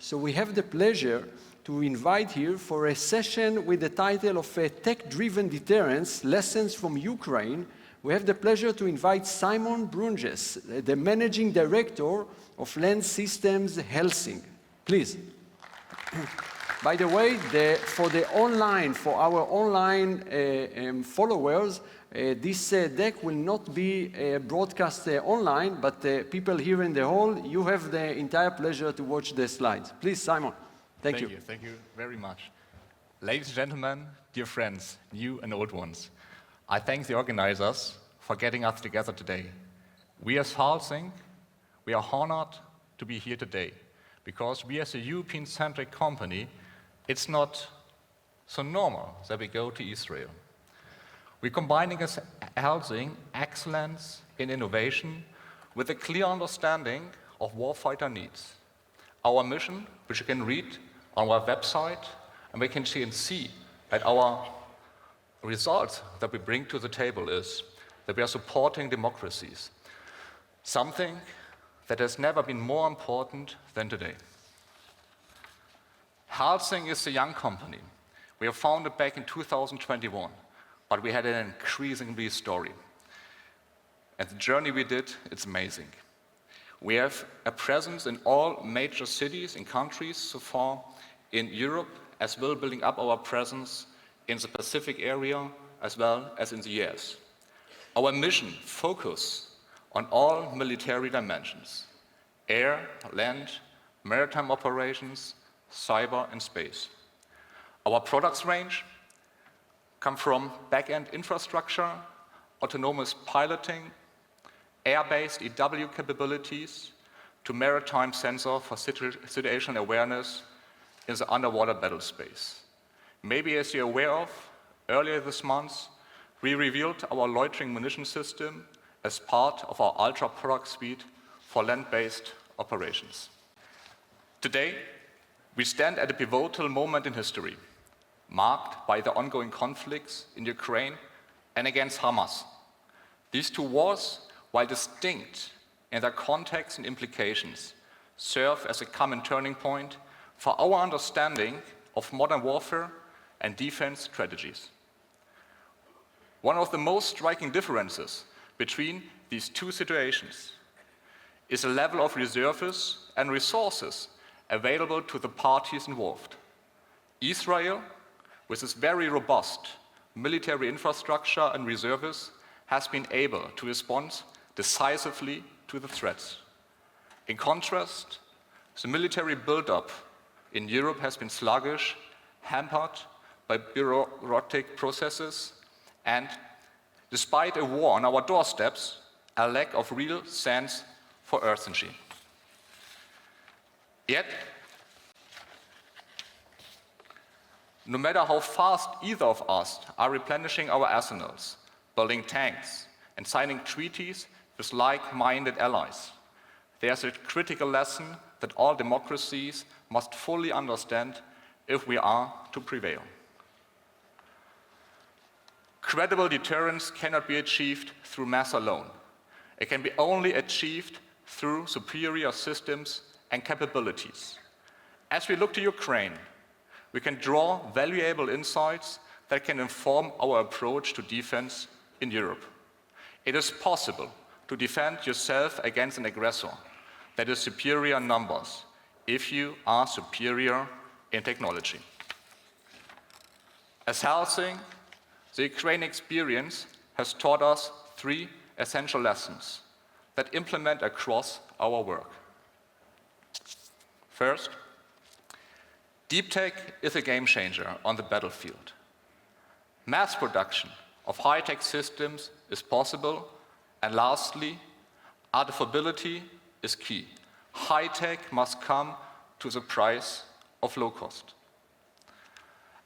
So we have the pleasure to invite here for a session with the title of Tech-Driven Deterrence, Lessons from Ukraine. We have the pleasure to invite Simon Brünjes, the Managing Director of Land Systems Helsing. Please. By the way, for our online followers, this deck will not be broadcast online, but people here in the hall, you have the entire pleasure to watch the slides. Please, Simon. Thank you. Thank you very much. Ladies and gentlemen, dear friends, new and old ones, I thank the organizers for getting us together today. We as Helsing, we are honored to be here today because we as a European-centric company, it's not so normal that we go to Israel. We're combining as Helsing excellence in innovation with a clear understanding of warfighter needs. Our mission, which you can read on our website, and we can see that our results that we bring to the table is that we are supporting democracies, something that has never been more important than today. Helsing is a young company. We were founded back in 2021, but we had an increasingly story. And the journey we did, it's amazing. We have a presence in all major cities and countries so far in Europe, as well building up our presence in the Pacific area, as well as in the US. Our mission focuses on all military dimensions: air, land, maritime operations, cyber and space. Our products range come from back-end infrastructure, autonomous piloting, air-based EW capabilities, to maritime sensor for situational awareness in the underwater battle space. Maybe as you're aware of, earlier this month, we revealed our loitering munition system as part of our Ultra product suite for land-based operations. Today, we stand at a pivotal moment in history, marked by the ongoing conflicts in Ukraine and against Hamas. These two wars, while distinct in their context and implications, serve as a common turning point for our understanding of modern warfare and defense strategies. One of the most striking differences between these two situations is the level of reserves and resources available to the parties involved. Israel, with its very robust military infrastructure and reserves, has been able to respond decisively to the threats. In contrast, the military buildup in Europe has been sluggish, hampered by bureaucratic processes, and despite a war on our doorsteps, a lack of real sense for urgency. Yet, no matter how fast either of us are replenishing our arsenals, building tanks, and signing treaties with like-minded allies, there's a critical lesson that all democracies must fully understand if we are to prevail. Credible deterrence cannot be achieved through mass alone. It can be only achieved through superior systems and capabilities. As we look to Ukraine, we can draw valuable insights that can inform our approach to defense in Europe. It is possible to defend yourself against an aggressor that is superior in numbers if you are superior in technology. As Helsing, the Ukraine experience has taught us three essential lessons that implement across our work. First, deep tech is a game changer on the battlefield. Mass production of high-tech systems is possible, and lastly, adaptability is key. High-tech must come to the price of low cost.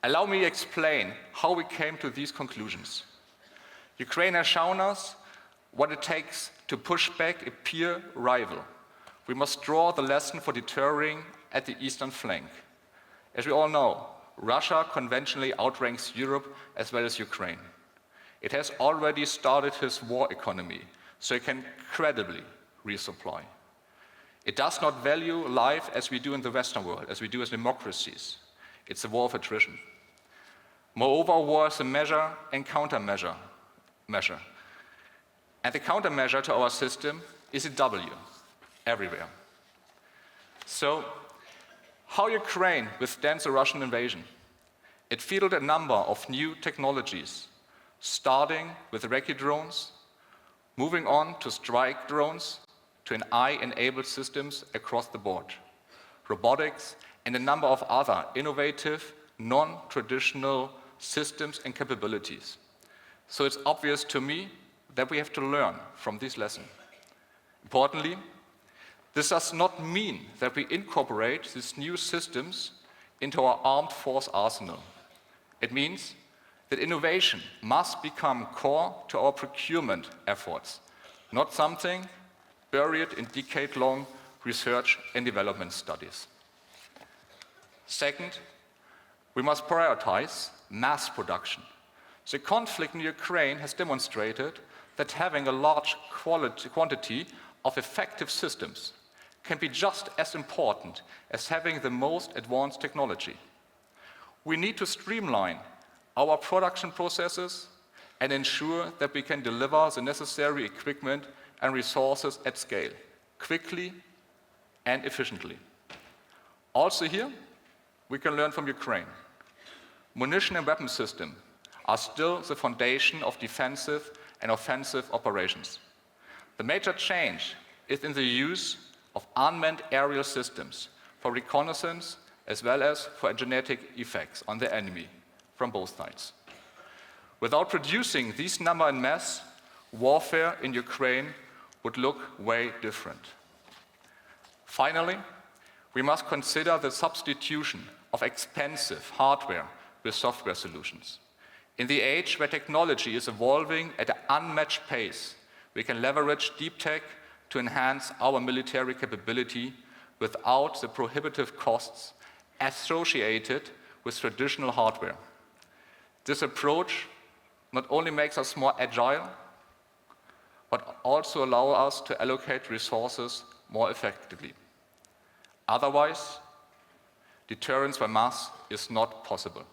Allow me to explain how we came to these conclusions. Ukraine has shown us what it takes to push back a peer rival. We must draw the lesson for deterring at the eastern flank. As we all know, Russia conventionally outranks Europe as well as Ukraine. It has already started its war economy, so it can credibly resupply. It does not value life as we do in the Western world, as we do as democracies. It's a war of attrition. Moreover, war is a measure and countermeasure. And the countermeasure to our system is a W, everywhere. So, how Ukraine withstands a Russian invasion? It fielded a number of new technologies, starting with recce drones, moving on to strike drones, to an AI-enabled systems across the board, robotics, and a number of other innovative, non-traditional systems and capabilities. So it's obvious to me that we have to learn from this lesson. Importantly, this does not mean that we incorporate these new systems into our armed force arsenal. It means that innovation must become core to our procurement efforts, not something buried in decade-long research and development studies. Second, we must prioritize mass production. The conflict in Ukraine has demonstrated that having a large quantity of effective systems can be just as important as having the most advanced technology. We need to streamline our production processes and ensure that we can deliver the necessary equipment and resources at scale, quickly and efficiently. Also here, we can learn from Ukraine. Munition and weapon systems are still the foundation of defensive and offensive operations. The major change is in the use of unmanned aerial systems for reconnaissance as well as for genetic effects on the enemy from both sides. Without producing these numbers en masse, warfare in Ukraine would look way different. Finally, we must consider the substitution of expensive hardware with software solutions. In the age where technology is evolving at an unmatched pace, we can leverage deep tech to enhance our military capability without the prohibitive costs associated with traditional hardware. This approach not only makes us more agile, but also allows us to allocate resources more effectively. Otherwise, deterrence by mass is not possible.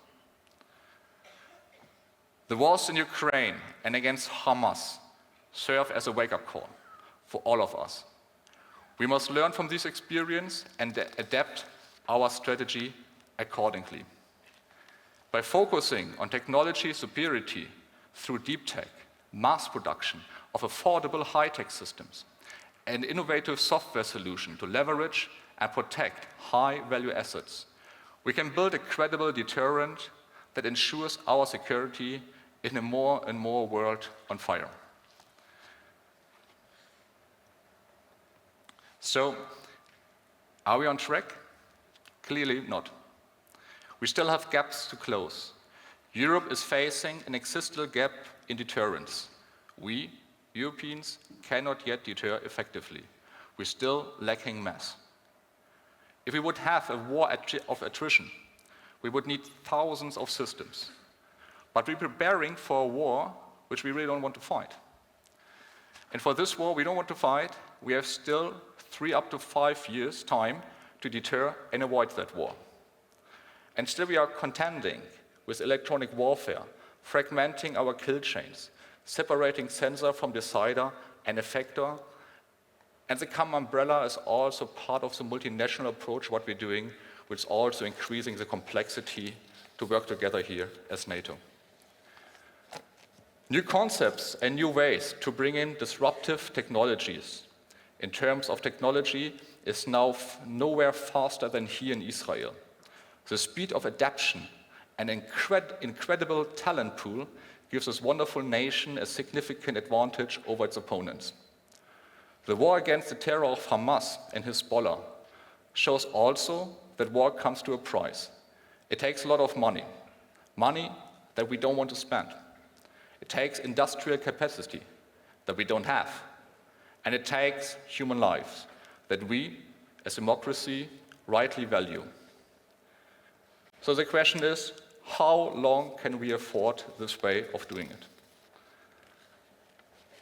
The wars in Ukraine and against Hamas serve as a wake-up call for all of us. We must learn from this experience and adapt our strategy accordingly. By focusing on technology superiority through deep tech, mass production of affordable high-tech systems, and innovative software solutions to leverage and protect high-value assets, we can build a credible deterrent that ensures our security in a more and more world on fire. So, are we on track? Clearly not. We still have gaps to close. Europe is facing an existential gap in deterrence. We, Europeans, cannot yet deter effectively. We're still lacking mass. If we would have a war of attrition, we would need thousands of systems. But we're preparing for a war which we really don't want to fight. And for this war we don't want to fight, we have still 3 up to 5 years' time to deter and avoid that war. And still we are contending with electronic warfare, fragmenting our kill chains, separating sensor from decider and effector. And the common umbrella is also part of the multinational approach, what we're doing, which is also increasing the complexity to work together here as NATO. New concepts and new ways to bring in disruptive technologies in terms of technology is now nowhere faster than here in Israel. The speed of adaptation and incredible talent pool gives this wonderful nation a significant advantage over its opponents. The war against the terror of Hamas and Hezbollah shows also that war comes to a price. It takes a lot of money that we don't want to spend. It takes industrial capacity that we don't have. And it takes human lives that we, as democracy, rightly value. So the question is, how long can we afford this way of doing it?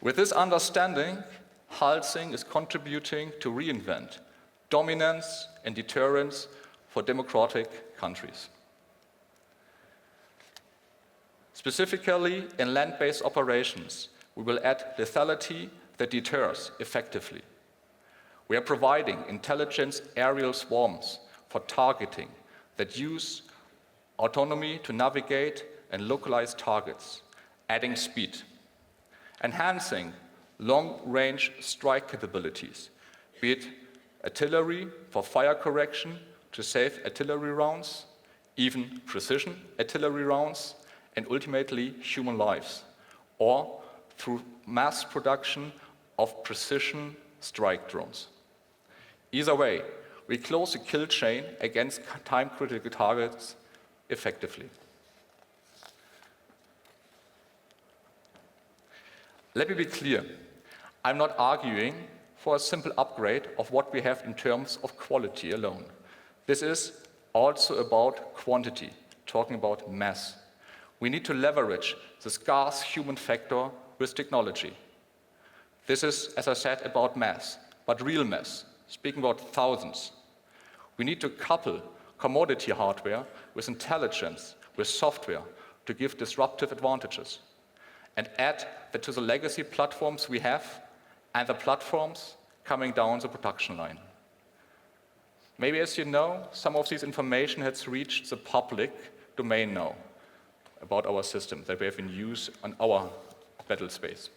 With this understanding, Helsing is contributing to reinvent dominance and deterrence for democratic countries. Specifically, in land-based operations, we will add lethality that deters effectively. We are providing intelligence aerial swarms for targeting that use autonomy to navigate and localize targets, adding speed. Enhancing long-range strike capabilities, be it artillery for fire correction to save artillery rounds, even precision artillery rounds, and ultimately human lives, or through mass production of precision strike drones. Either way, we close the kill chain against time-critical targets effectively. Let me be clear, I'm not arguing for a simple upgrade of what we have in terms of quality alone. This is also about quantity, talking about mass. We need to leverage the scarce human factor with technology. This is, as I said, about mass, but real mass, speaking about thousands. We need to couple commodity hardware with intelligence, with software, to give disruptive advantages, and add that to the legacy platforms we have and the platforms coming down the production line. Maybe, as you know, some of this information has reached the public domain now about our system that we have in use on our battle space.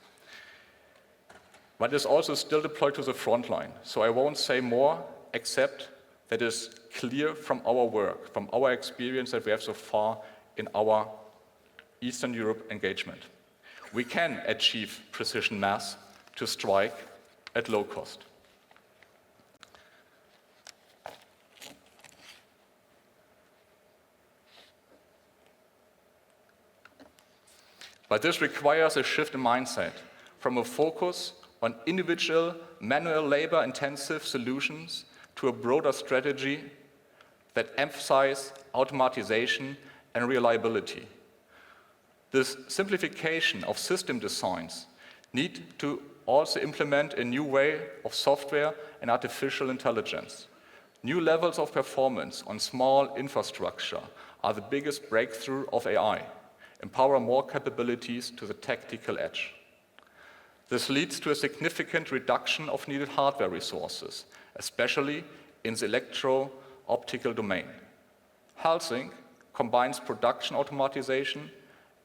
But it's also still deployed to the front line, so I won't say more except that is clear from our work, from our experience that we have so far in our Eastern Europe engagement. We can achieve precision mass to strike at low cost. But this requires a shift in mindset from a focus on individual, manual labor-intensive solutions to a broader strategy that emphasizes automatization and reliability. This simplification of system designs need to also implement a new way of software and artificial intelligence. New levels of performance on small infrastructure are the biggest breakthrough of AI, empower more capabilities to the tactical edge. This leads to a significant reduction of needed hardware resources, especially in the electro-optical domain. Helsing combines production automatization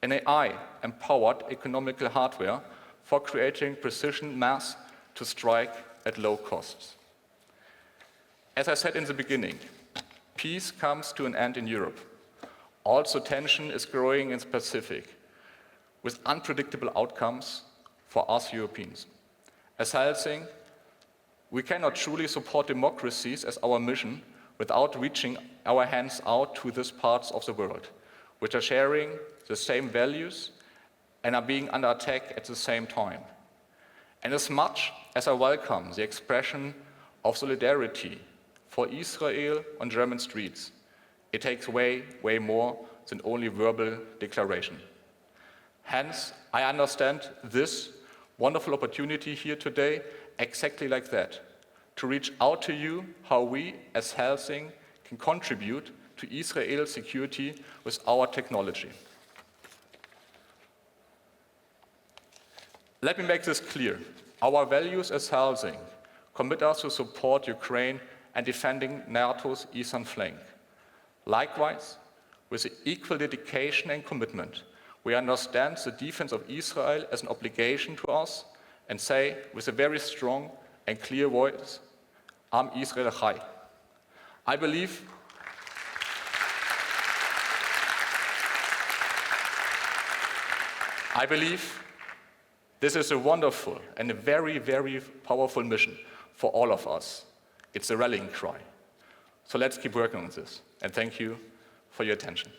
and AI-empowered economical hardware for creating precision mass to strike at low costs. As I said in the beginning, peace comes to an end in Europe. Also, tension is growing in the Pacific, with unpredictable outcomes for us Europeans. As Helsing, we cannot truly support democracies as our mission without reaching our hands out to these parts of the world, which are sharing the same values and are being under attack at the same time. And as much as I welcome the expression of solidarity for Israel on German streets, it takes way more than only verbal declaration. Hence, I understand this wonderful opportunity here today exactly like that, to reach out to you how we as Helsing can contribute to Israel's security with our technology. Let me make this clear. Our values as Helsing commit us to support Ukraine and defending NATO's eastern flank. Likewise, with equal dedication and commitment, we understand the defense of Israel as an obligation to us and say with a very strong and clear voice, Am Israel Chai. I believe this is a wonderful and a very, very powerful mission for all of us. It's a rallying cry. So let's keep working on this. And thank you for your attention.